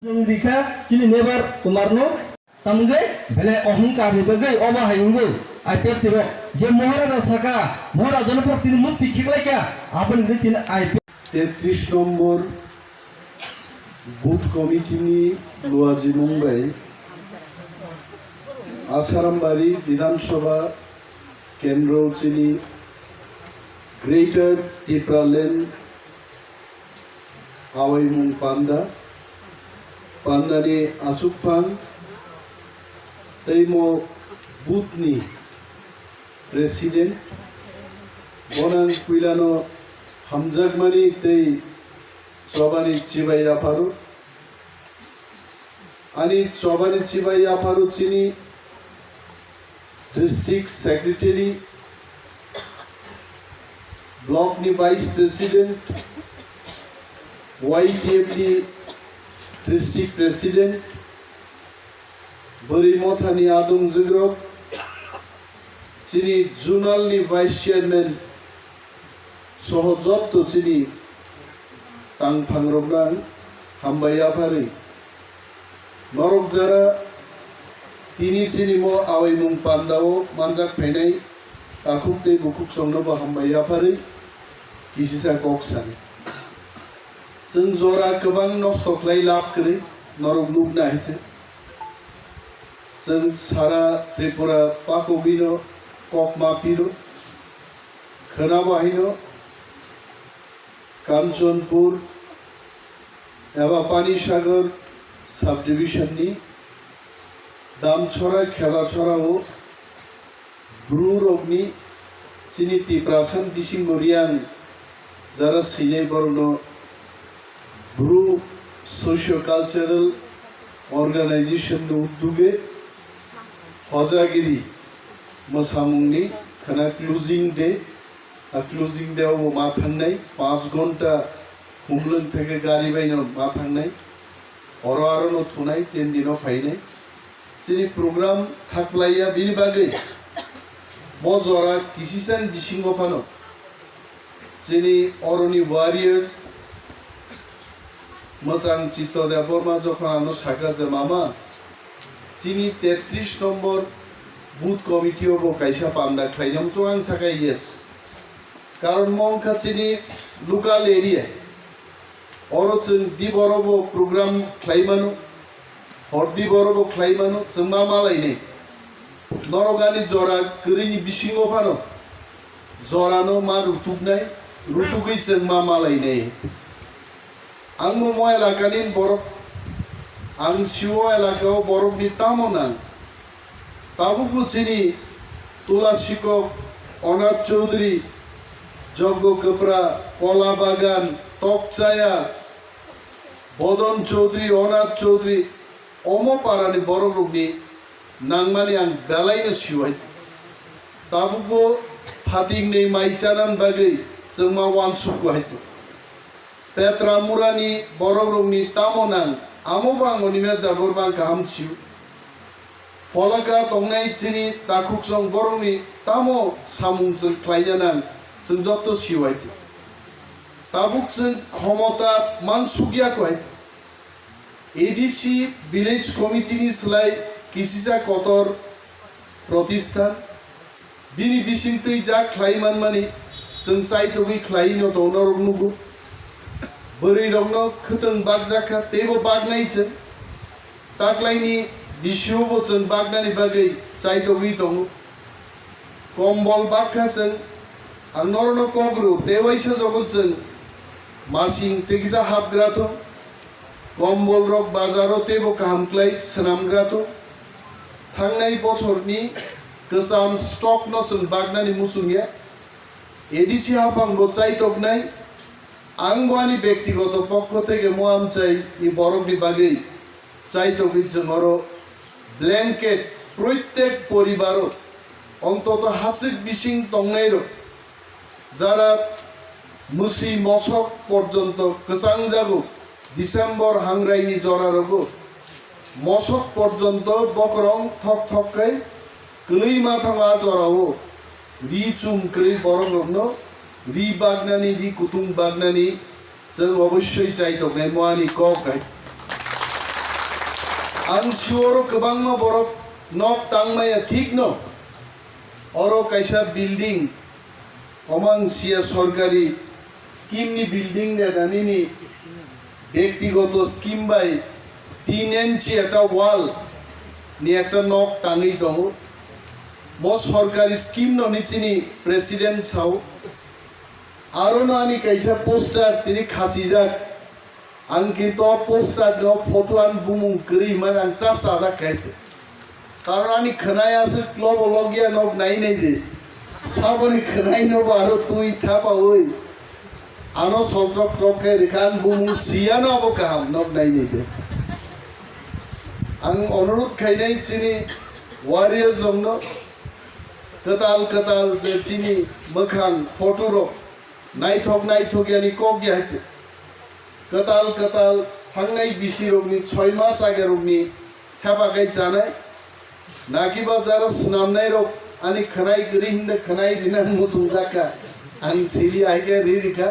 जों रिखा चिनि नेबार कुमारनो तमगे भेले अहंकार निबगे अबाहायंगो आइपे तिरो जे महाराजा साका महाराजा नफर तिन मुक्ति खिखलायका आपन रिचिन आइपे 33 নম্বর বুথ কমিটিनि लुवाजिमुं भाई आसारामबारी विधानसभा केंद्र चिनि ग्रेटर टिप्रालेण्ड आवाइमुं पान्दानि आचुकफां तैमो बुथनि प्रेसिडेंट बनां कुइलानो हामजागमानि तै चबानि चिबाई आफारु आणि चबानि चिबाई आफारु चिनि डिस्ट्रिक्ट सेक्रेटरी ब्लॉक नि वाइस प्रेसिडेंट YTF नि डिस्ट्रिक्ट प्रेसिडेंट बोरिमथानि आदं जोग्रब चिनि जुनाल नि वाइस चेयरमैन सहजत चिनि तांफांरबनां हामबाय आफारि नरक जारा तिनि चिनि मो आवाइमुं पान्दाओ मानजाक फैनाय काकुक ते बुकुक संनोबो हामबाय आफारि किसिसा कक्सान जों जरा गोबां नस्त खालाय लाब करै नरक लुगना हिचे जों सारा त्रिपुरा पाकबिनो ककमापिनो खोनाबाहिनो कांचनपुर एबा पानीसागर सब डिविजन नि दामछरा खेलाछराओ ब्रु रगनि चिनि तिप्रासन बिसिंगरियां जरा सिने बरनो ब्रु सोशियो कल्चरल ऑर्गेनाइजेशन नो दुगे हजागिरि मसामुंनि खना क्लोजिंग डे क्लोजिंग डे वो मा थांनाय 5 घंटा हुमलन থেকে गाड़ी बायनो मा थांनाय अर आरो थुनाय 3 दिनो फायनाय सिनि प्रोग्राम थाखलाया बिनि बागै मजरा किसिसान बिसिंगो फानो सिनि अरनि वारियर्स मोजां चित्त देबरमा जखनानो साका जमामा चिनि 33 नम्बर बुथ कमिटी बो काइसा पांदा खाइजम चोआं साका यस कारण मंखा चिनि लोकल एरिया और जों दिबरबो प्रोग्राम खाइमानो हरदि बरबो खाइमानो जों मा मालायनै नरगानि जरा गरिनि बिसिङो फानो जरानो मा रुतुगनाय रुतुगै जों मा मालायनै आंबो मय एलाकानि बरफ आं सिव एलाकायाव बरफनि तामना ताबुकु चिनि तुलासिकक अनाथ चौधरी जग्ग कपरा कला बागान तकचाया बदन चौधरी अनाथ चौधरी अमो पारानि बरफनि नांमानि आं बेलायनो सिवाय ताबुकु फातिंनि माइचानान बागै जों मा वानसुकु हायचे पेट्रा मुरानी बरगरंनि तामनां आमोबांगनि मेदाबरबां गाहामसिउ फलाका तंनाय चिनि ताकुकसं बरंनि तामो सामुंजों ख्लायनां जों जत्त सिवायति ताबुकजों क्षमता मानसुगियाखौ हायति एडीसी विलेज कमिटिनि स्लाय किसिसा कतर प्रतिष्ठान बिनि बिसिंतै जा ख्लायमान मानि जों चाइतोगै ख्लायनो दनर नुगु बोरै रंनो खोतों बागजाखा तेबो बागनायजों ताक्लायनि बिसियोबो जों बागनानि बागै चाइतोगै दङ कम्बल बागखाजों आंनरनो कग्रु तेवैसो जगतजों मासिं तेगिसा हाबग्राथ कम्बल रक बाजारो तेबो काहामक्लाय सनामग्राथ थांनाय बछरनि गोजाम स्टक न जों बागनानि मुसुमिया एडीसी हाफांगो चाइतोगनाय आंगवानी व्यक्तिगत पक्ष থেকে मोआमचाई इ बरफनि बागै चाइतोगै जोंरो ब्लैंकेट प्रत्येक परिवार अंतत हासिक बिसिं तंनायरो जारा मुसि मसक पर्यन्त गोसां जागो डिसेम्बर हांरायनि जरारगो मसक पर्यन्त बकरं थक थकै गलै माथाङा जरावो रिचुम करै बरंगनो रि बागनानि रि कुतुं बागनानि जों अबশ্যই চাইতো নাই मोआनि कक गाइड आं सिवरो गोबांनो बरफ नक तांमाया ठीक न अरो कैसा बिल्डिंग अमां सिया सरकारी स्कीम नि बिल्डिंग ने दानिनी व्यक्तिगत स्कीम बाय 3 इंची একটা ওয়াল नि একটা নক টাঙি দङ म सरकारी स्कीम न निचिनी प्रेसिडेंट साउ आरो नानी कैसा पोस्टर तिनी खासिजाक आं किन्तु पोस्टर न फोटो आन बुमुं गरि मान आं चा साजा खायते कारण आनी खनायासो क्लबोलगिया न नायनाय जे साबनि खनाय न बारो तुई थापा ओइ आनो सन्त्र क्रपके रिखान बुमुं सिया न अब काम न नायनाय जे आं अनुरोध खायनाय चिनी वारियर जंनो कताल कताल जे चिनी मखां फोटो रो नायथक यानी कक याचे कताल कताल थांनाय बिसि रोगनि 6 मास आगे रोगनि थाबागाय जानाय नागिबा जारा स्नामनाय रोग आनी खनाय गरि हिंद खनाय रिना मुसुं जाका आं सिलि आगे रिरिका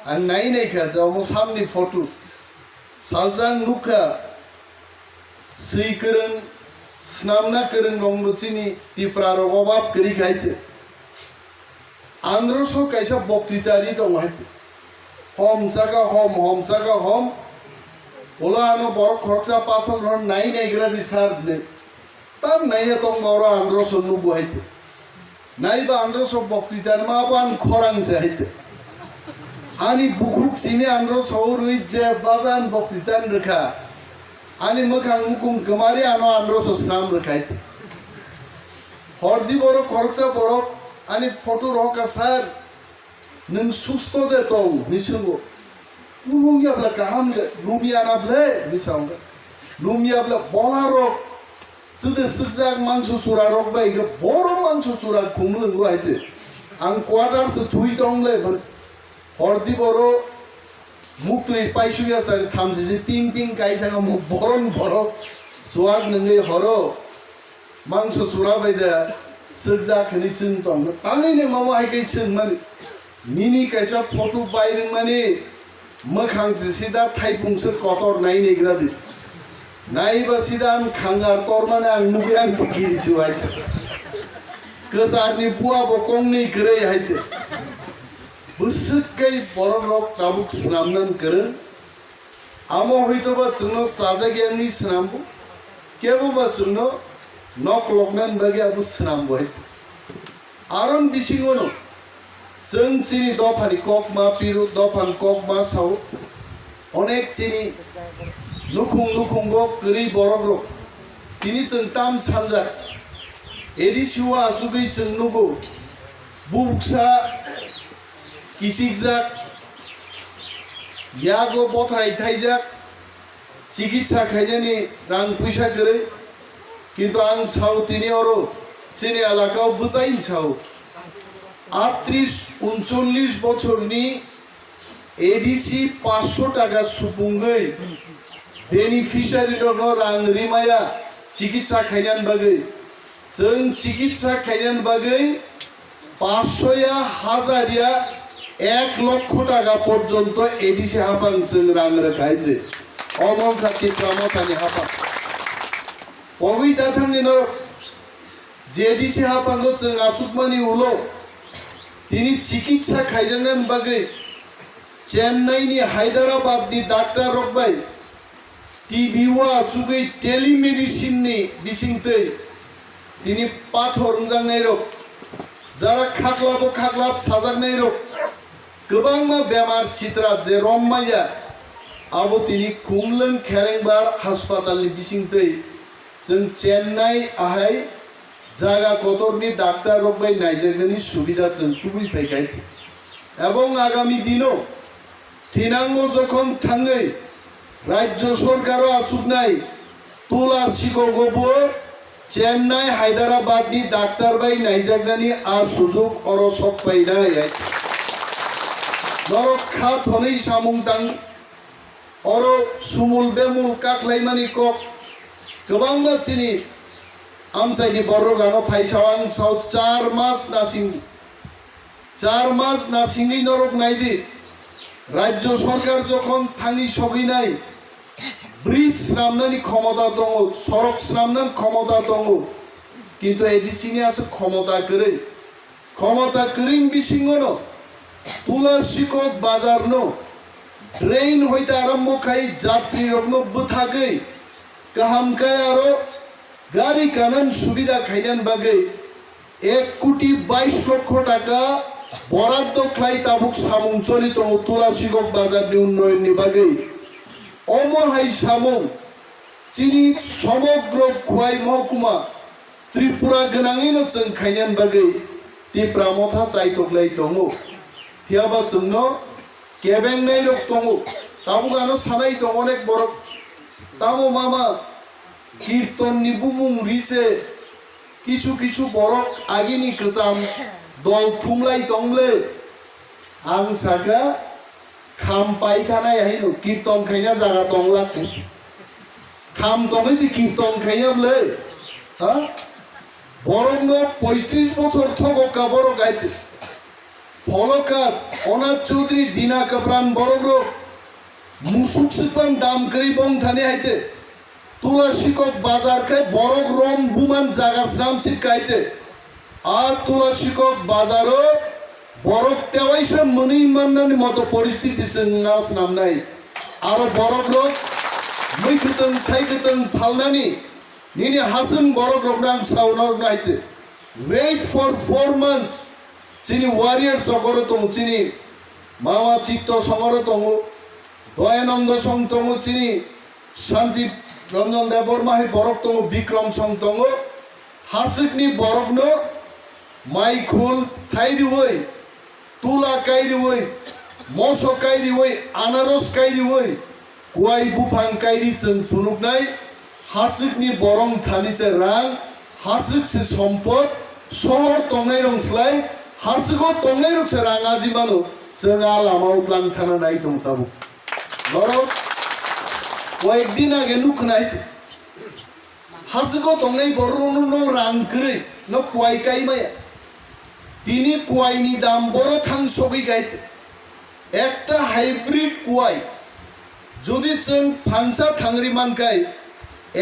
आं नायनायखा जामो सामनि फोटो सालजां नुखा सै करं स्नामना करं दं चिनी तिप्रा रगबाब गरि गायचे आंद्रसो कैसा बक्तितारी दं हायचे हम जागा हम ओला आनो बर खरचा पाथर रन नायनायग्रा रिसार्च ने तार नायना दं बर आंद्रसो नुबो हायचे नायबा आंद्रसो बक्तितार माबान खरां जायचे आनी बुकुक सिने आंद्रसो रुइ जे बाबान बक्तितान रखा आनी मखां मुकुं गमारी आनो आंद्रसो स्नाम रखायचे हरदि बर खरचा बर आनी फोटो रका सार नों सुस्त दे दं निसंगो लुमियाब्ला गाहाम दे लुमियानाब्ले निसांगो लुमियाब्ला बलारो सुदे सुजाक मांसु सुरा रक बाय गे बरो मांसु सुरा खुंलंगो आइजे आं क्वार्टर से थुइ दंले हरदि बरो मुक्ति पाइसुया सार थामजिजे पिं पिं गाय थागा मु बरन बरो सुवाक नंगे हरो मांसु सुरा बायदा सजाखनि जों दं ताङैनो माबा हायकै जों माने मिनि कैसा फोटो बायदों माने मोखां सिदा थाइपुंसो कतर नायनायग्रा दि नायबा सिदा आं खांगार तर माने आं नुबे आं गिरिसु हायते गोसारनि बुआ बकंनि गरै हायते बुसुकै बररक ताबुक स्नामनान करन आमो हयतोबा जोंनो जाजागियानि स्नामबो केबोबा जोंनो नक लकनान बागे आबो स्नामबो हायते आरन बिसिङोनो जों चिनी दफानि ककमा पिरु दफान ककमा साव अनेक चिनी लुखुं गो गरि बरग्रो तिनी जों ताम सानजा एदिसुआ सुबै जों नुगो बुबुक्सा किसिकजाक यागो बथराय थाइजाक चिकित्सा खायनायनि रां फैसा गरै किन्तु आं साव तिनी अरो चिनी एलाकाव बुजाइन साव 38-39 বছরনি এডিসি 500 টাকা সুপুঙ্গৈ বেনিফিশিয়ারি দङ रां रिमाया चिकित्सा खायनान बागै जों चिकित्सा खायनान बागै 500 या हाजारिया 1 লক্ষ টাকা পর্যন্ত এডিসি হাপাং जों रां রাখাইছে অমন খাতি প্রমতানি হাপাং অবৈ দাথাंनि न जेडिसि हापांगो जों आसुकमानि उलो তিনি চিকিৎসা খাইজানান বাগে চেন্নাইনি হায়দ্রাবাদনি ডাক্তার রকবাই টিভিওয়া চুগৈ টেলিমেডিসিননি বিসিংতৈ তিনি পাথর জাंनाय রক যারা খাগলাব সাজাनाय রক गोबांमा बेमार सित्रा जे रम्माया आबो तिनी कुमलं खेरेंबार हास्पातालनि बिसिंतै जों चेन्नाई आहाय जागा कतरनि डाक्टर रकबाय नायजागनि सुबिदा जों खुबै फैखायते एवं आगामी दिनो थिनांगो जखन थाङै राज्य सरकारो आसुकनाय तुलासिखौबो चेन्नाई हायद्राबादनि डाक्टर बाय नायजागनि आ सुजुग अरो सब फैनाय नरक खा थनै सामुं तां अरो सुमुल बेमुल काख्लायमानि कक गोबां मानसिनि आमसाइनि बरगानो फाइसावां साव 4 मास नासिंनि नरक नायदि राज्य सरकार जखन थाङि सगिनाय ব্রিজ নামনানি ক্ষমতা দङ সড়ক নামনান ক্ষমতা দङ কিন্তু এডিসিনি আছে ক্ষমতা করিং বিসিংন তুলাসিকক বাজার ন ট্রেন হইতে আরম্ভ খাই যাত্রী রত্ন বুথাগৈ কাহামকাই আরো গাড়ি কানান সুবিধা খাইনান বাগৈ 1,22,00,000 টাকা বরাদ্দ খাই তাবুক সামুং চলিত তুলাসিকক বাজারनि উন্নয়নनि বাগৈ অমহাই সামুং চিনি সমগ্র খোয়াই মহকুমা ত্রিপুরা গোनाङैनो जों खायनान बागै टिप्रा मथा चाइथकलाय दङ हियाबा जोंनो केबेंनाय रक दङ ताबुगानो सानाय दङ अनेक बरक तामो मामा कीर्तननि बुमुं रिसे किछु किछु बरक आगिनि गोजाम दल थुमलाय दंले आं सागा खाम पाइखानाय हायनो कीर्तन खायना जागा दंला खाम दङै जे कीर्तन खायनाबले हा বরং 35 বছর থগকা বড় গাইছে ফলকাত অনাথ চৌধুরী দিনা কাপরান বরং মুসুক সিপান দাম করি বং থানে হাইছে তুলাসিকক বাজার কে বড় রম বুমান জাগাস নাম শিখাইছে আর তুলাসিকক বাজারও বড় তেওয়াইসা মনি মান্নানি মতো পরিস্থিতি নাস নাম নাই আর বড় লোক মুইকুতন থাইকুতন ফালনানি Nini Hasan borok roknang saunor naite. Wait for 4 months. Chini warriors sokoro tongu chini Mama Chitto songoro tongu Doyananda song tongu chini Shanti Ranjan Debbarma hi borok tongu Bikram song tongu Hasikni borok no Maikul thaidi woi Tula kaidi woi Moso kaidi woi Anaros kaidi woi Kuai bupang kaidi cheng punuk nai হাসিকনি বরং থানিসে রাং হাসিকসে সম্পদ শহর টঙ্গাই রংসলাই হাসিকো টঙ্গাই রংসে রাঙা জীবানো जोंहा लामा उतलां थाना नाय दं ताबु नरो কয়েকদিন আগে নুকনাই হাসিকো টঙ্গাই বরনো নো রাং করে ন কুয়াই কাই মায়া তিনি কুয়াইনি দাম বড় থাং সবই গাইছে একটা হাইব্রিড কুয়াই যদি जों ফাংসা থাংরি মানকাই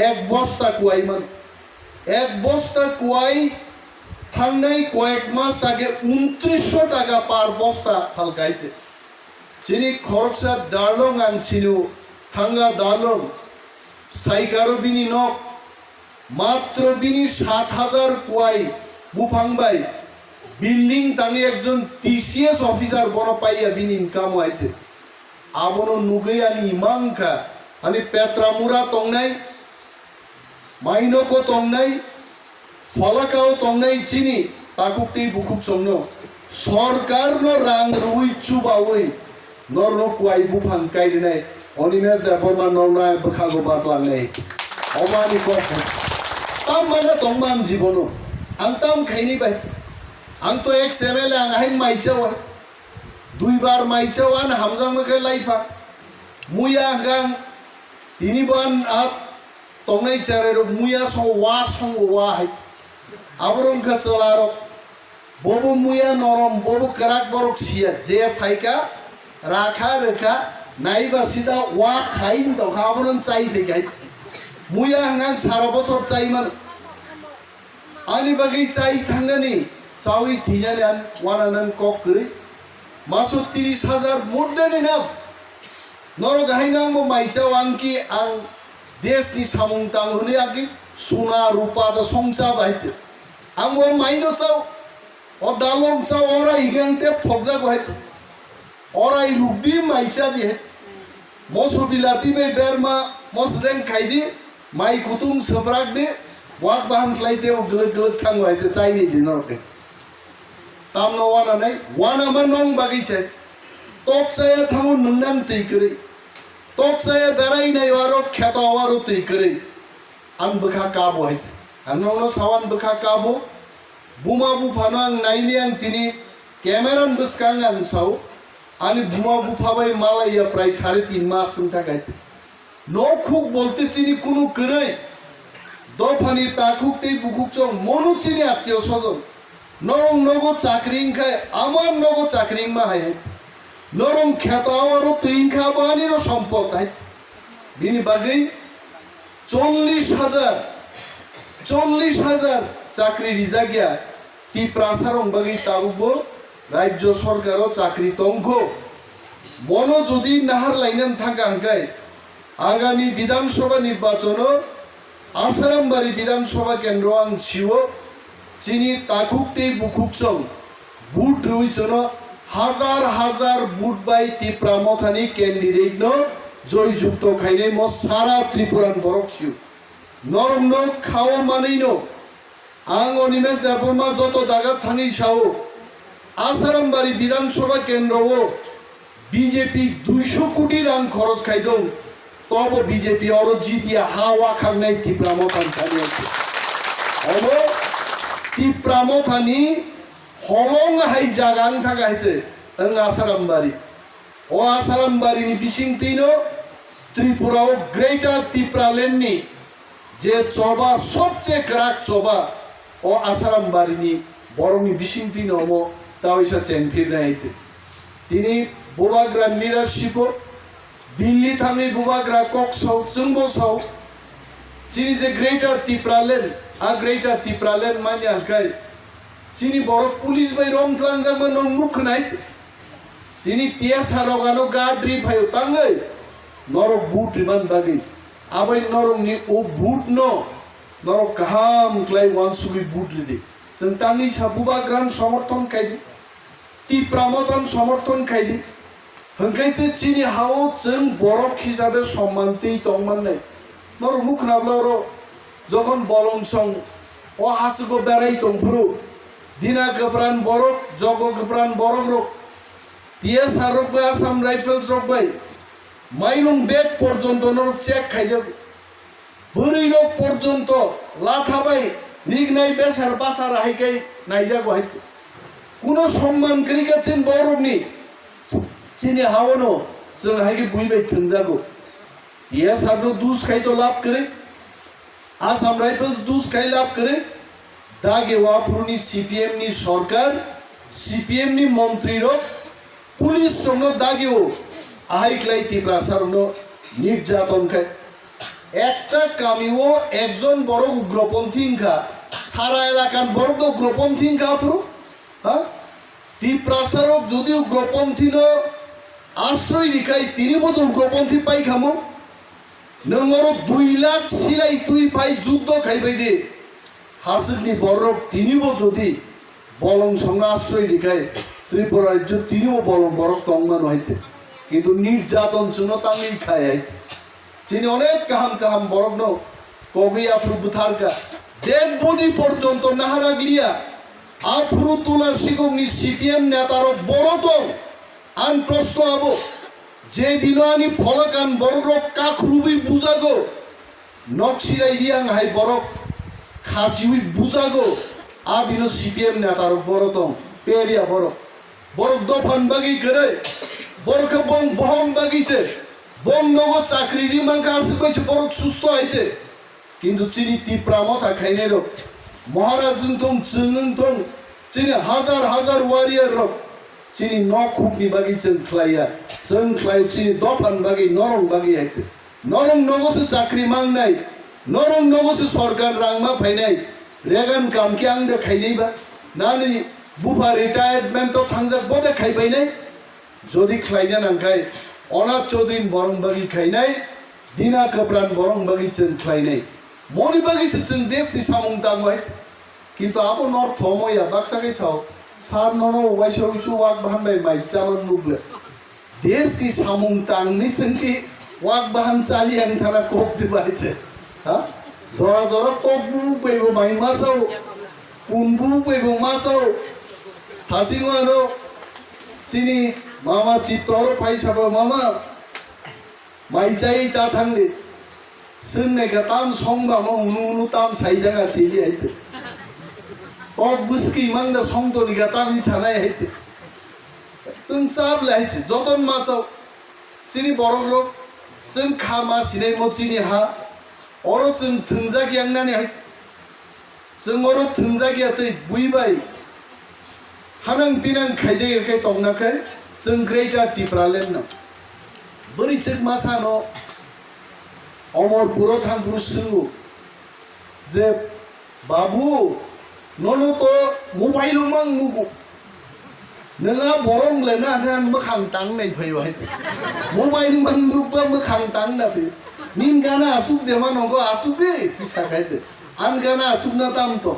এক বস্তা কুয়াই মান এক বস্তা কুয়াই থাংনাই কয়েক মাস আগে 2900 টাকা পার বস্তা ফালকাইছে যিনি খরচা দারলং আং ছিনু থাঙ্গা দারলং সাইকারো বিনি নক মাত্র বিনি 7000 কুয়াই বুফাংবাই বিল্ডিং তানি একজন টিসিএস অফিসার বন পাইয়া বিনি ইনকাম হইতে আবনো নুগৈ আনি ইমাংকা আনি পেত্রামুরা তংনাই মাইনকো তংনাই ফলাকাও তংনাই চিনি তাকুকতি বুকুক সমনো সরকার ন রাং রুই চুবাওই নরনো কুয়াই বুফাং কাইদিনাই অনিমেশ দেববর্মা নরনা বখাগো বাতলাংনাই অমানি ক তাম মানে তংমান জীবনো আং তাম খাইনি বাই আং তো এক সেমেলে আং হাই মাইচাও দুইবার মাইচাও আন হামজাং মকে লাইফা মুয়া গাং তিনিবান আত তংনাই চারের মুয়া সং ওয়া হাই আবরং কাছলার ববু মুয়া নরম ববু করাক বরক সিয়া যে ফাইকা রাখা রেখা নাইবা সিদা ওয়া খাইন তো খাবরন চাই দেখাই মুয়া হাং সারা বছর চাই মান আনি বাগি চাই থাঙ্গানি চাউই থিনানি আন ওয়ানানান কক করি মাসো 30,000 মোর দেন ইনাফ নর গাহিনাং মো মাইচাও আংকি আং দেশনি সামুং তাং হুনি আকি সোনা রূপা দ সংসা বাইতে আং মো মাইনো চাও ও দালং চাও ওরা ইগাংতে থকজা বাইতে ওরাই রুবি মাইচা দিয়ে মসো বিলাতি বে বেরমা মসদেং খাইদি মাই কুতুম সবরাক দে ওয়াক বাহান লাইতে ও গলক গলক থাং বাইতে চাইনি দিনরকে তাম ন ওয়ানা নাই ওয়ানা মা নং বাগিছে তক সায়া থামু নুনান তেই করে তক সায়া বেরাই নাই ওয়ারো খেতা ওয়ারো তেই করে আন বখা কাবো হইছে আন ন সাওয়ান বখা কাবো বুমা বুফানো আং নাইনি আং তিনি ক্যামেরান বসকাং আং সাও আনি বুমা বুফাবাই মালাইয়া প্রায় 3.5 মাস থাকাইতে নখুক বলতে চিনি কোনো করে দফানি তাকুক তেই বুকুক চং মনু চিনি আত্মীয় স্বজন নরং নগো চাকরিং খায় আমার নগো চাকরিং মা হাই নরং খেত আমারও তিন খাবানিরও সম্পদ হাই बिनि बागै 40,000 चाकरी रिजागिया ती प्रासारं बागै ताबुबो राज्य सरकारो चाकरी तंखो बनो जदि नाहार लाइनान थांगा हांखाय आगामी विधानसभा निर्वाचन आसारामबारी विधानसभा केंद्र आं सिवो चिनी ताकुकते बुकुकसं बुट रुइचन हाजार बुट बाय तिप्रा मथानि कैंडिडेट न जय जुक्त खाइने म सारा त्रिपुरान बरक सिउ नरम न खाओ मानै न आं अनिमेश देबरमा जत दागा थांनि साओ आसारामबारी विधानसभा केंद्रओ बीजेपी 200 कोटी रां खरच खाइदों तब बीजेपी और जितिया हावा खांनाय तिप्रा मथान थानि अबो तिप्रा मथानि हलं हाय जागां थागायचे ओं आसारामबारी ओ आसारामबारीनि बिसिंतिनो त्रिपुराओ ग्रेटर तिप्रालेण्डनि जे चबा सबसे क्राक चबा ओ आसारामबारीनि बरंनि बिसिंतिनो म तावैसा चेनफिरनाय हायचे तिनि बुबाग्रा लीडरशिप दिल्ली थांनि बुबाग्रा कक्सआव जोंबोसाव चिनि जे ग्रेटर तिप्रालेण्ड आ ग्रेटर तिप्रालेण्ड मानि आंखाय चिनि बर पुलिस बाय रमथ्लांजामोन नं मुखनाय तिनि टिएसआरगानो गाड्रि फाय तांगै नरक बुट रिमान बागै आबै नरंनि ओ बुट न नरक काहाम क्लाय वानसुबि बुट लिदि जों तांनि साबुबाग्रान समर्थन खायदि तिप्रामतन समर्थन खायदि हंखायसे चिनि हाओ जों बरफ हिसाबै सम्मानति तंमाननाय नर मुखनाब्लारो जखन बलंसं ओ हासुगो बेराय तंफुरु दिना गब्रान बरफ जग गब्रान बरफ रक टीएसआर रक बाय आसाम राइफल्स रक बाय माइरं बेग पर्यन्त नर चेक खायजोब बोरै रक पर्यन्त लाथाबाय निगनाय बेसार बासार हायखाय नायजागो हाय कुनो सम्मान करिगासिन बरफनि चिनि हावनो जों हायगे बुइबाय थंजागो टीएसआर नो दुस खाय तो लाभ करे आसाम राइफल्स दुस खाय लाभ करे दागे वाफुरनि सीपीएम नि सरकार सीपीएम नि मंत्री रो पुलिस संग दागेओ आहाइक्लाय तिप्रासारनो निर्यातन खाय एकटा कामिओ एकजन बड़ उग्रपन्थी इंखा सारा एलाकान बड़ उग्रपन्थी इंखा पुरो हाँ तिप्रासारक जदि उग्रपन्थी न आश्रय निखाय तिनि बद उग्रपन्थी पाइ खामो नोंगरो 2 लाख सिलाय तुइ पाइ युद्ध खाइबाय दे हासुनि बरफ तिनिबो जदि बलं संग आश्रय निखाय त्रिपुरा राज्य तिनिबो बलं बरफ तंगमान हायते किन्तु निर्यातन जुनो तांगै खाय चिनि अनेक काहाम बरफ न कगै आफुर बुथारका डेड बडी पर्यन्त नाहाराग्लिया आफुरु तुलार सिगंनि सीपीएम नेतारो बरतो आन प्रश्न आबो जे दिनानि फलकान बरफ काखरुबि बुजागो नक्सिराय रियां हाय बरफ खासिउइ बुजागो आ दिनो सीपीएम नेतारो बरतो पेरिया बरफ दफान बागै करे बरखौ बं बहम बागैছে बं नगो चाकरी रिमान कासबायছে बरफ सुस्त आइছে किन्तु चिनि तिप्रामथा खायनाय रक महाराज जों चिनि हाजार वारियर रक चिनि नखुकनि बागै जों ख्लाया चिनि दफान बागै नरं बागै आइছে नरं नगोसो चाकरी मांगनाय नरं नगोसो सरकार रांमा फायनाय रेगान कामके आंदो खायनायबा नानि बुफा रिटायरमेंट तो थांजाक बदे खायबायनाय जदि ख्लायना नांखाय अनाथ चौधरी बरं बागै खायनाय दिना कब्रान बरं बागै जों ख्लायनाय मनि बागैसो जों देशनि सामुं तांबाय किन्तु आबो नर थमया बाक्साकै छाव सार ननो वाइसौसु वाक बाहानबाय माइ जामान नुब्ले देशनि सामुं तांनि जोंनि वाक बाहान चालि आं थाना कोप दिबायছে हा जरा तबु बेबो माइ मासाव कुनबु बेबो मासाव थासिङानो चिनि मामा चित्तर फाइसाबो मामा माइजाई ता थांदे सोननायखा ताम संबा मा उनु ताम साइजागा चिलि आइते तब बुस्की मांदा संतोनिका तामि छानाय आइते जों साब लाइते जतन मासाव चिनि बरगरो जों खामा सिनाय म चिनि हा अरो जों थंजा ग्यांनानै हाय जों अरो थंजा ग्यातै बुइबाय हानां पिनां खायजायखाय तंनाखाय जों ग्रेटर तिप्रालेण्ड न बोरै जों मासानो অমরপুরও থাংপুর सोंगो जे बाबू नोनो तो मोबाइल मांग नुगो नोंहा बरं लेना आं मोखां तां नै फैबाय मोबाइल मांग नुबा मोखां तां ना फै निन गाना आसुक देमा नंगो आसुक दे फिसा खायदे आन गाना आसुक ना ताम तो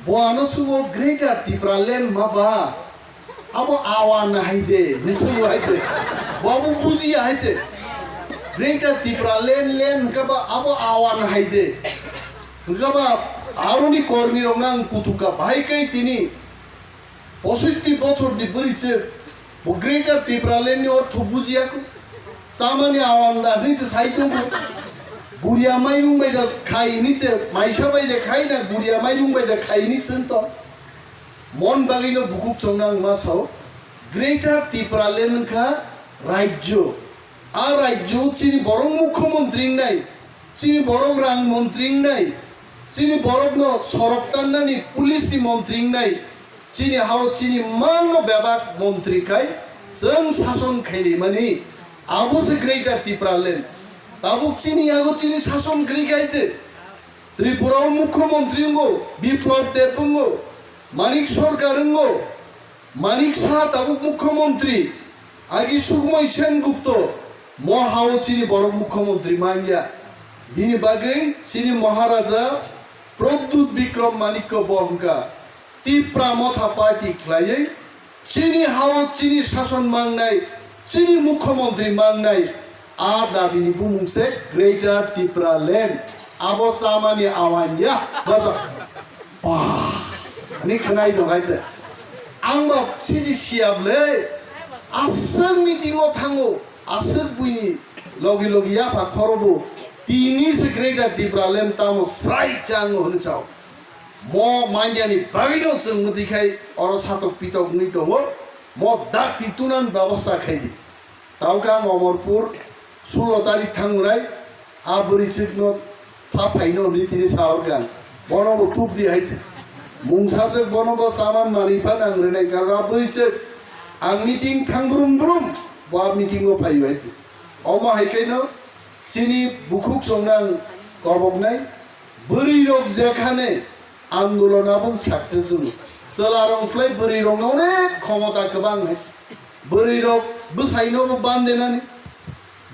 बोआनो सुबो ग्रेटर टिप्रालेन माबा अब आवान हाइदे निसुबो हाइदे बाबू बुझी हाइदे ग्रेटर टिप्रालेन लेन कबा अब आवान हाइदे कबा आरोनी कर्मी रंग कुतुका भाई कई तिनी 65 বছর দি বরিছে ও গ্রেটার টিপ্রালেন नि अर्थ बुझियाको सामान्य आवान्दा निचे साइतों बुढ़िया माइरुं बायदा खाई निचे माइसा बायदा खाई ना बुढ़िया माइरुं बायदा खाई निचे तो मन बागिनो बुकुक चंनां मासाव ग्रेटर टिप्रालेन का राज्य आ राज्य चिनी बरं मुख्यमंत्री नाय चिनी बरं रां मंत्री नाय चिनी बरं न सरकतान्नानि पुलिस मंत्री नाय चिनी हाव चिनी मांग बेबाक मंत्री खाय जों शासन खायनि मानि आबोसो ग्रेटर टिप्रालेन ताबुक चिनी आगो चिनी शासन खायचे त्रिपुराव मुख्यमंत्री गो बिप्लव देबंगो मानिक सरकार गो मानिक शाह ताबुक मुख्यमंत्री आगि सुगमय सेनगुप्त महाव चिनी बर मुख्यमंत्री मांगिया बिनि बागै चिनी महाराजा प्रद्युत विक्रम मानिक्य बर्मका तीव्रा मथा पार्टी खलायै चिनी हाव चिनी शासन मांगनाय चिनी मुख्यमंत्री मांगनाय आ दाबिनि बुमुंसे ग्रेटर टिप्रालेन आबो सामानि आवानिया बाजा नि खनाय दगायते आंबो सिजि सियाबले आसों मिटिंगआव थाङो आसों बुइनि लगी लगी याफा खरबो तिनि से ग्रेटर टिप्रालेन तामो स्राय चाङो होनसाव मो मान्यानि बागिनो जों दिखाय अर सातक पितक नि दङ मो दाक्ति तुनान व्यवस्था खायदि तावका अमरपुर 16 तारिख थांनाय आबरि चिकनो थाफाइनो नीतिनि सावगान बनबो तुप दि हायते मुंसासे बनबो सामान मानिफा नांग्रेनाय गारा बैचे आं मिटिं थांब्रुम ब्रुम बा मिटिंगो फायबायते अमा हायखायनो चिनी बुकुक संनां गरबनाय बोरै रग जेखाने आन्दोलनाबो सक्सेस जायो सलारंस्लाय बोरै रंनावने क्षमता गोबां बोरै रग बोसाइनोबो बान्देनानि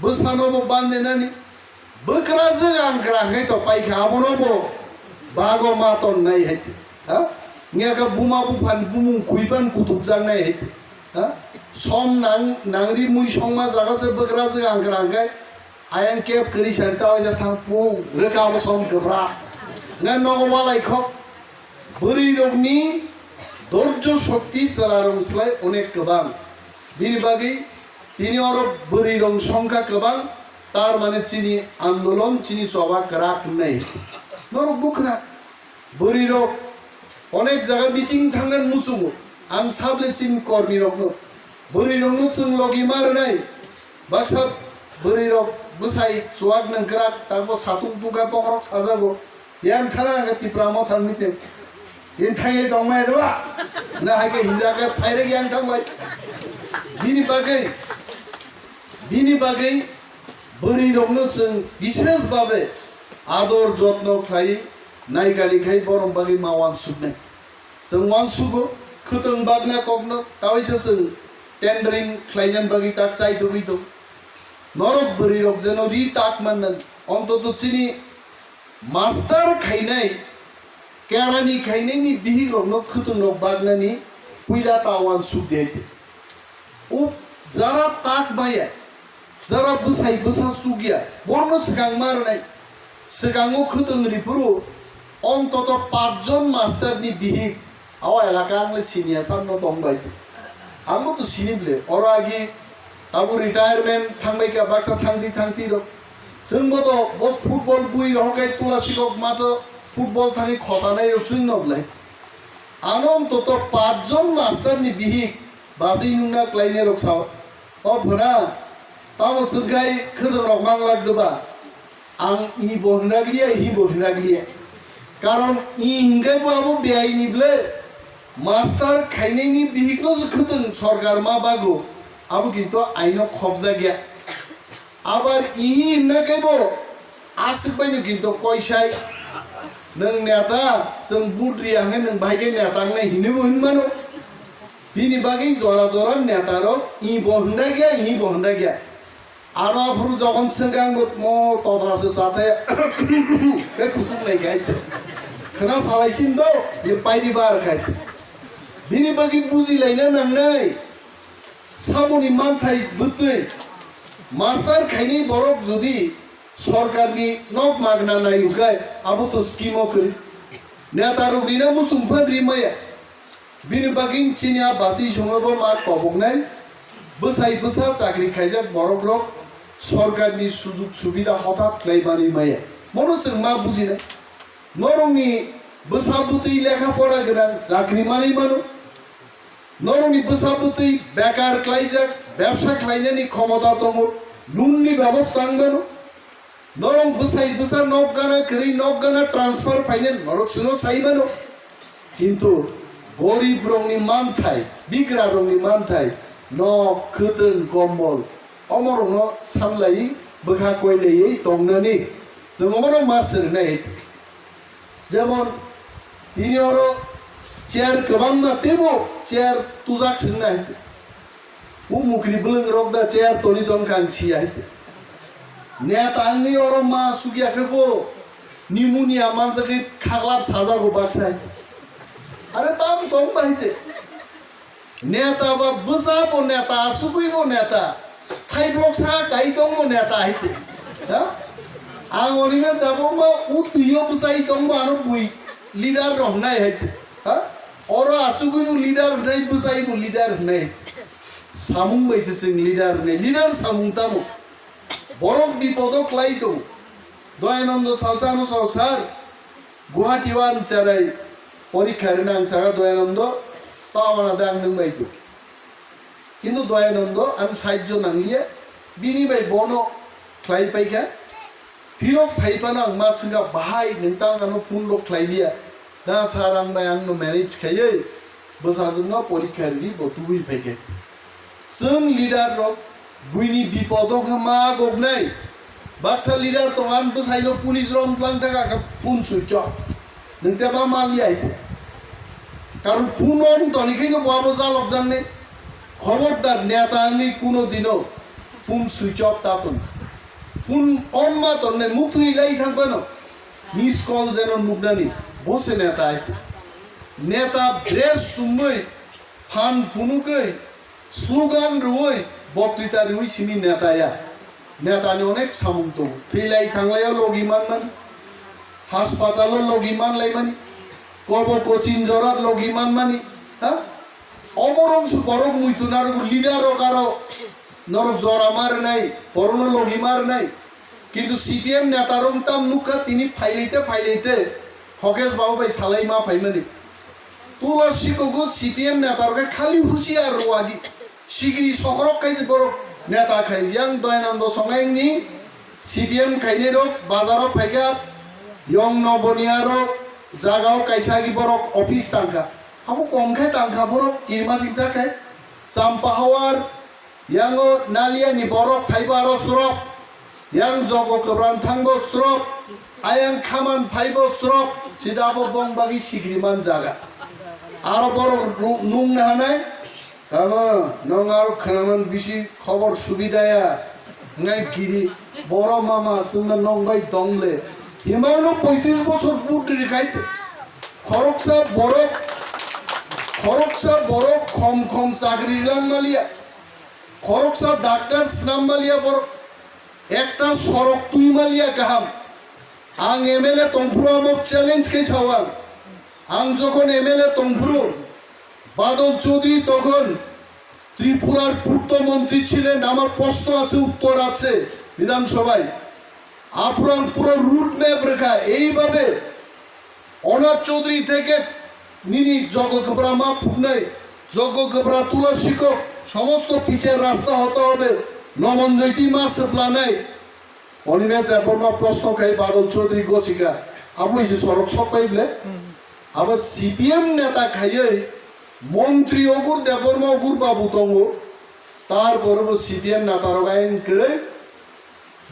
बोसानोबो बान्देनानि बोकरा जोगांग्राङै तो पाइखाबोनोबो बागो मातन नाय हायते हा नियाका बुमा बुफान बुमुं कुइबान कुतुब जांनाय हायते हा सम नांगरि मुइ संमा जागासे बोकरा जोगांग्राङै आयन केप करि सानता जा थांपुं रोकाबो सम गोब्रा ना नगमालाय खक बोरै रगनि धैर्य शक्ति चलारंस्लाय अनेक गोबां बिनि बागै तिनि और बोरै रं संख्या गोबां तार माने चिनी आंदोलन चिनी सभा कराक नै नरक बुखना बोरै रग अनेक जागा मिटिं थांनान मुसुमु आं साबले चिन कर्मी रगनो बोरै रंनो जों लगी मारनाय बाक्सा बोरै रग बसाय सुवाग नं कराक ताबो सातुं तुगा पखरक साजागो यां थाना टिप्रा म थांनिते इन थाङै दंमाय दबा ना हायके हिनजागा फायरे यां थांबाय बिनि बागै बोरै रगनो जों विशेष भाबे आदर जत्न खाय नायगालिखाय बरम बागै मावान सुगनाय जों वान सुगो खोतों बागना कगनो तावैसो जों टेन्डारिं खायनान बागै ताक चाय दुगैदो नरक बोरै रग जेन रि ताक मानन अन्तत चिनी मास्टार खायनाय केरानि खायनायनि बिहि रगनो खोतों रग बागनानि पुइला तावान सुगदेते उ जरा ताक बाया जरा बसाय बसा सुगिया बरनो सिगां मारनाय सिगाङो खोतों रिफोरो अन्तत 5 जन मास्टारनि बिहि आवा एलाका आंले सिनिया साननो दंबायते आंबो तो सिनिबले और आगे ताबो रिटायरमेंट थांबायका बाक्सा थांति र जोंबो तो बहुत फुटबल बुइ रहकाय तुलासिकक मातो फुटबल थांनि खसानाय जोंनबलाय अन्तत 5 जन मास्टारनि बिहि बासै नुना क्लाइने रक्साव अ भना तामो सगाय खोदों रग नांलागदोबा आं इ बहराग्लिया कारण इ हिंगाय बाबो बेआइनिब्ले मास्टार खायनायनि बिहिखौ खोदों सरकार मा बागो आबो किन्तु आइनो खबजा गया आबार इ हिंनायखायबो आसिबायनो किन्तु कयसाय नों नेता जों बुद्रिया हांगे नों बाहायगे नेतांनाय हिनोबो होनमानो बिनि बागै जरा जरा नेतारो इ बहन्दा गया आरो आफुर जखन सोंगांबो म तद्रासो जाथे बे कुसुमनाय गायते खोना सालायसिन दो बे बायदि बार गायते बिनि बागै बुजिलायनो नांनाय सामनि मानथाय बुद्धि मास्टार खायनि बरफ जुदि सरकारनि नक मागना नायुखाय आबो तो स्कीमो करि नेता रुगरिना मुसुमफा रिमाया बिनि बागै चिनिया बासि संगबो मा कबगनाय बोसाय बोसा चाकरि खायजाक बरफ रक सरकारनि सुजुग सुबिदा हठात लायबानि माया मनो जों मा बुजिनाय नरंनि बोसाबुतै लेखा फरा गोनां चाकरि मानि मानो नरंनि बोसाबुतै बेकार क्लाइजाक व्यवसा खालायनायनि क्षमता दङ लुननि व्यवस्था आंगानो नरं बोसाय बोसा नगाना करै नगाना ट्रान्सफार फाइनेल नरकसनो साइबानो किन्तु गरीब रंनि मानथाय बिग्रा रंनि मानथाय न खोदों कम्बल अमरंनो सामलायै बोखा कयलायै दंनानै जों अमरो मासर नाय जेमन दिनि अरो चेयार गोबां ना तेबो चेयार तुजाक सोंनाय उ मुख्रि बुलुं रक दा चेयार तनि दन कांसिया नेता आंनि अरो मा सुगियाखैबो निमुनिया मानजाखै खाग्लाब साजागो बाक्सा आरो ताम दं बायसे नेता बा बसाबो नेता सुगैबो नेता खाइब्लक सा गाय दंबो नेता हायते हा आं ओरैनो दाबो मा उदियो बसाय दंबो आरो बुइ लिडार रहनाय हायते हा अरो आसुगैबो लिडार होनाय बसायबो लिडार होनाय सामुं बैसे जों लिडार सामुं तामो बरफ बिपदक लाई दं दयानन्द सालचानो सार गुवाहाटी वान चाराय परीक्षा नां सागा दयानन्द पावाना दां नों बायदो किन्तु दयानन्द आं साहाय्य नांलिया बिनि बाय बनो क्लाइ पाइका फिरक फाइपाना आं मा सिंगा बाहाय नोंथांनो फुनदक क्लाइलिया दा सार आं बाय आंनो मेनेज खायै बोसाजोंनो परीक्षा रि बतुबि फाइके जों लिडार रक बुइनि बिपदक मा गबनाय बाक्सा लिडार तो आन बसाइलो पुलिस रम तलां थाका फुन सुइच नोंथाङा मा मालिया कारण फुन अन तनिखैनो बहाबो जालब जांने खबरदार नेता आंनि कुनो दिनो फुन सुइच अफ तापन फुन अन मा तन्ने मुक्ति लाई थांबानो मिस कल जेनो नुगनानि बसे नेता नेता ड्रेस सुमै फान फुनुकै स्लोगान रुवै बक्तृता रुवै सिनि नेताया नेतानि अनेक सामुं दं थैलाय थांलायाव लगिमान हास्पाताल लगिमान लायमानि कर्ब कोचिन जरार लगिमान मानि हा अमरंस बरक मुइतुनार लिडार कारो नरक जरा मारनाय बरनो लगी मारनाय किन्तु सीपीएम नेतारं ताम नुखा तिनि फाइलेते हकेश बाबू भाई सालाय मा फाइमानि तुलसीको सीपीएम नेतारके खाली हुसियार रुवागी सिगिरि सकरक काइज बरक नेता खाइ यां दयानन्द संगायनि सीपीएम खाइने रक बाजाराव फाइगा यं नबनियारो जागाव काइसागी बरक ऑफिस तांका हाबो कमखाय तांका बरक किरमा सिंजाखाय चाम्पाहावार यांगो नालियानि बरक फाइबारो सुरप yang jogo kebran tanggo srop ayang kaman faibo srop sidabo bong bagi sigriman jaga aro boro nung nahanai tama nong aro kanaman bisi khobor subidaya ngai giri boro mama sungna nong bai dongle himano 35 বছর পুটরি খাইতে খরকসা বড় খম চাকরি লাম Malia খরকসা doctor স্নাম Malia বড় একটা সড়ক তুই মালিয়া কাহাম আং এমএলএ তংফুরু আমক চ্যালেঞ্জ কে সওয়াল আং যখন এমএলএ তংফুরু বাদল চৌধুরী তখন ত্রিপুরার পূর্তমন্ত্রী ছিলেন আমার প্রশ্ন আছে উত্তর আছে বিধানসভায় আপনার পুরো রুট ম্যাপ রেখা এইভাবে অনাথ চৌধুরী থেকে নিনি জগৎকবরা মা ফুকনাই যজ্ঞকবরা তুলসীক সমস্ত পিচের রাস্তা হতে হবে নমনজয়তী মাস প্লানাই অনিমেষ দেববর্মা প্রশ্ন খাই বাদল চৌধুরী গোসিকা আবু এসে সড়ক সব পাইলে আবার সিপিএম নেতা খাইয়ে মন্ত্রী অগুর দেববর্মা অগুর বাবু তঙ্গ তারপরে সিপিএম নেতার গায়ন করে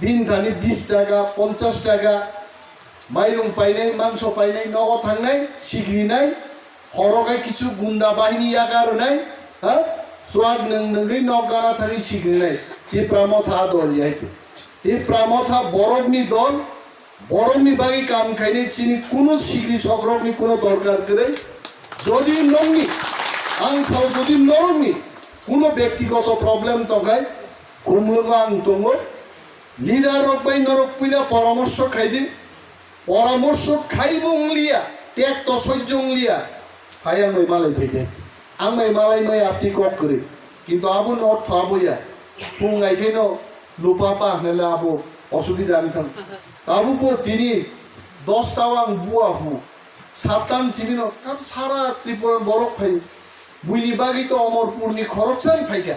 भिनथानि 20 टाका 50 टाका माइरं पाइनाय मांस पाइनाय नगद थांनाय सिग्रिनाय हरकाय किछु गुन्दा बाहिनी यागारनाय हा स्वाग नंगै नगाना थाङि सिग्रिनाय ती प्रामथा दल याइते ती प्रामथा बरफनि दल बरफनि बागै काम खायनाय चिनि कुनु सिग्रि सग्रबनि कुनु दरकार गरै যদি नंनि आं साव যদি नरमनि कुनु व्यक्तिगत प्रब्लेम तंगाय कुमलगा आं दङो लिडार रकबाय नरक पुइना परामर्श खायदि परामर्श खाइबंलिया टेक तो सयजंलिया हाय आं मालाय फैदे आं मालाय मै आपति कक करे किन्तु आबो नर्थ आबोया फुंगायखैनो लुपापा हनेला आबो असुबिदा निथां आबो तिनि 10 टाव आं बुआ हु सातान सिबिनो कान सारा त्रिपुरा बरफ फाय बुइनि बागि तो अमरपुरनि खरकसाय फायका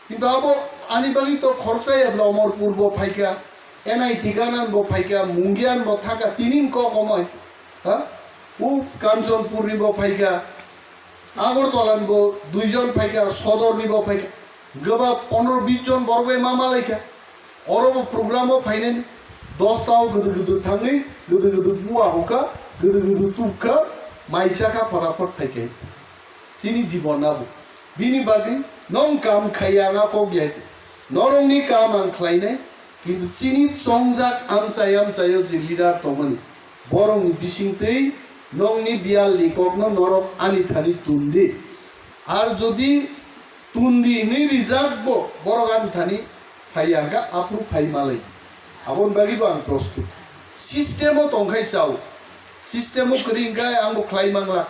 किन्तु आबो आनि बागि तो खरकसाय अब्ला अमरपुर बो फायका एनआईटी गानान बो फायका मुंगियान बो थाका तिनिन को कमाय हा उ कांचनपुरनि बो फायका आगरतलान बो दुइजन फायका सदरनि बो फायका गोबा 15-20 जन बरबाय मामालायका अरबो प्रोग्रामो फायनेन 10 टाव गदु थाङै गदु बुआ होका गदु तुका माइसाका फटाफट फायके चिनि जीवन आबो बिनि बागै नं काम खायाङा को ग्यात नरंनि काम आं खालायनाय किन्तु चिनि चंजाक आमचायो जे लिडार तमनि बरंनि बिसिंतै नंनि बियालनि कगनो नरक आनि थानि तुन्दि आर जदि तुन्दि नि रिजार्भ बो बरगान थानि फायागा आप्रु फाइ मालै आबन बागैबो आं प्रस्तुत सिस्टेमो तंखाय चाव सिस्टेमो करिंगाय आंबो खालायमांला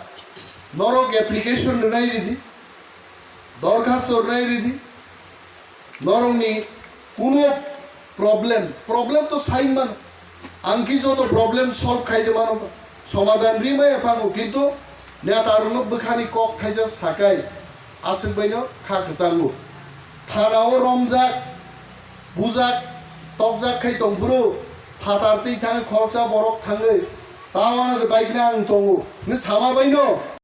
नरक एप्लिकेशन रनाय रिदि दरखास्त रनाय रिदि नरंनि कुनो प्रब्लेम तो साइमान आंखि जो तो प्रब्लेम सॉल्व खाइदे मानो समाधान रिमाय फांगो किन्तु नेतारुनो बखानि कक खाइजा साकाय आसबायनो खाक जांगो थानाव रमजाक बुजाक तकजाक खाइ तंफुरु फातारतै थाङो खरसा बरक थाङो तावानो बाइकना आं दङो नों सामाबायनो